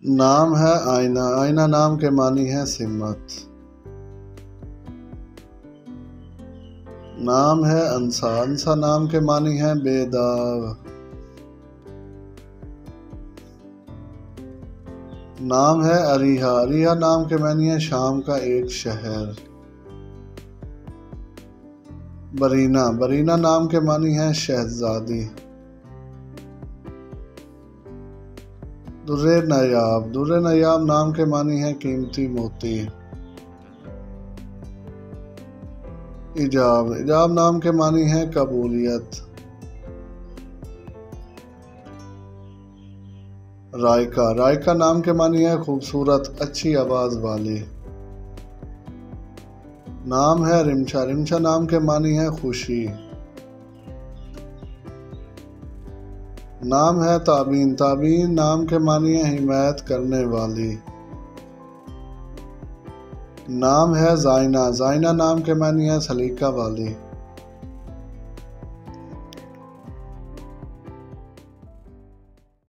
नाम है आईना, आईना नाम के मानी है सिमत। नाम है अंसा, अंसा नाम के मानी है बेदाग। नाम है अरीहा, अरीहा नाम के मानी है शाम का एक शहर। बरीना, बरीना नाम के मानी है शहजादी। दुर्रे नायाब, दुर्रे नायाब नाम के मानी है कीमती मोती। इजाब, इजाब नाम के मानी है कबूलियत। रायका, रायका नाम के मानी है खूबसूरत अच्छी आवाज वाली। नाम है रिमशा, रिमशा नाम के मानी है खुशी। नाम है ताबीन, ताबीन नाम के मानी है हिमायत करने वाली। नाम है जाइना, जाइना नाम के मानी है सलीका वाली।